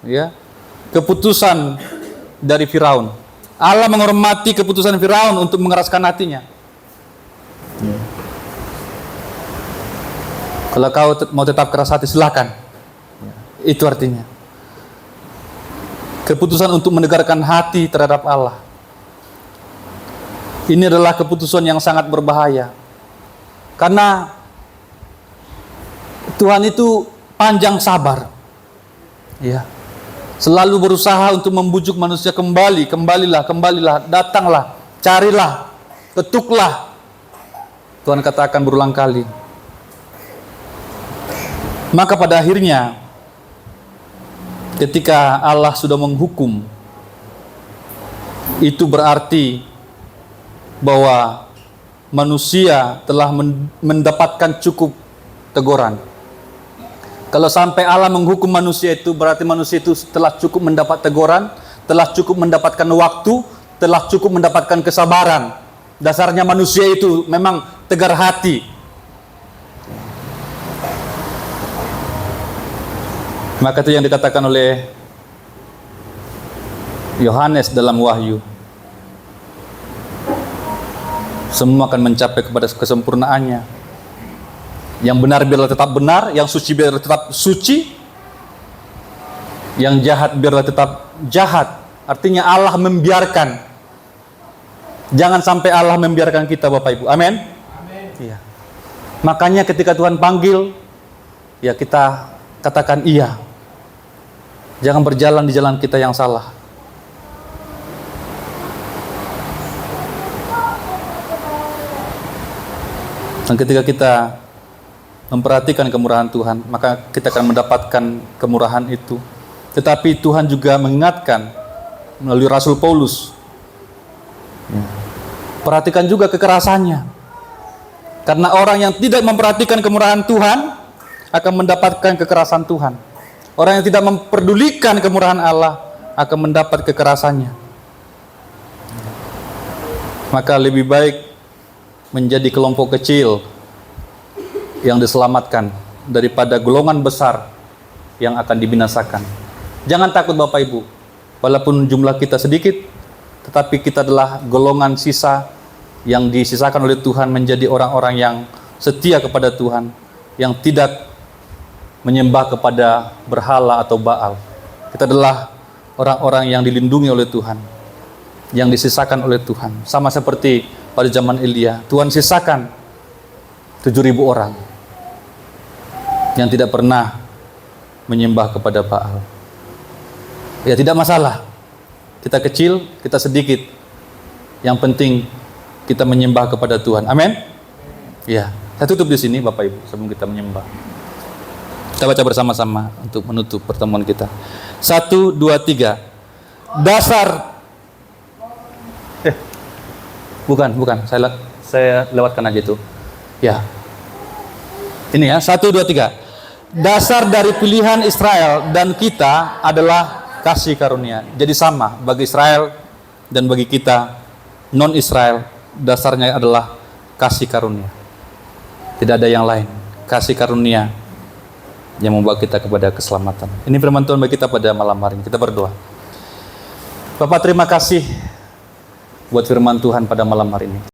ya, keputusan dari Firaun. Allah menghormati keputusan Firaun untuk mengeraskan hatinya. Kalau kau mau tetap keras hati, silakan. Itu artinya. Keputusan untuk menegarkan hati terhadap Allah. Ini adalah keputusan yang sangat berbahaya. Karena Tuhan itu panjang sabar. Ya. Selalu berusaha untuk membujuk manusia kembalilah, datanglah, carilah, ketuklah. Tuhan katakan berulang kali. Maka pada akhirnya ketika Allah sudah menghukum, itu berarti bahwa manusia telah mendapatkan cukup teguran. Kalau sampai Allah menghukum manusia, itu berarti manusia itu telah cukup mendapat teguran, telah cukup mendapatkan waktu, telah cukup mendapatkan kesabaran. Dasarnya manusia itu memang tegar hati. Maka itu yang dikatakan oleh Yohanes dalam Wahyu. Semua akan mencapai kepada kesempurnaannya. Yang benar biarlah tetap benar, yang suci biarlah tetap suci, Yang jahat biarlah tetap jahat. Artinya Allah membiarkan. Jangan sampai Allah membiarkan kita, Bapak Ibu. Amin. Iya. Makanya ketika Tuhan panggil, ya kita katakan iya. Jangan berjalan di jalan kita yang salah. Dan ketika kita memperhatikan kemurahan Tuhan, maka kita akan mendapatkan kemurahan itu. Tetapi Tuhan juga mengingatkan melalui Rasul Paulus, perhatikan juga kekerasannya. Karena orang yang tidak memperhatikan kemurahan Tuhan akan mendapatkan kekerasan Tuhan. Orang yang tidak memperdulikan kemurahan Allah akan mendapat kekerasannya. Maka lebih baik menjadi kelompok kecil yang diselamatkan daripada golongan besar yang akan dibinasakan. Jangan takut Bapak Ibu, walaupun jumlah kita sedikit, tetapi kita adalah golongan sisa yang disisakan oleh Tuhan menjadi orang-orang yang setia kepada Tuhan, yang tidak menyembah kepada berhala atau Baal. Kita adalah orang-orang yang dilindungi oleh Tuhan, yang disisakan oleh Tuhan. Sama seperti pada zaman Elia, Tuhan sisakan 7.000 orang yang tidak pernah menyembah kepada Baal. Ya tidak masalah, kita kecil, kita sedikit, yang penting kita menyembah kepada Tuhan. Amin. Ya, saya tutup di sini Bapak Ibu sebelum kita menyembah. Kita baca bersama-sama untuk menutup pertemuan kita. 1, 2, 3. Dasar. Bukan. Saya lewatkan aja itu. Ya. Ini ya, 1, 2, 3. Dasar dari pilihan Israel dan kita adalah kasih karunia. Jadi sama bagi Israel dan bagi kita non-Israel, dasarnya adalah kasih karunia. Tidak ada yang lain. Kasih karunia yang membawa kita kepada keselamatan. Ini firman Tuhan bagi kita pada malam hari ini. Kita berdoa. Bapak, terima kasih buat firman Tuhan pada malam hari ini.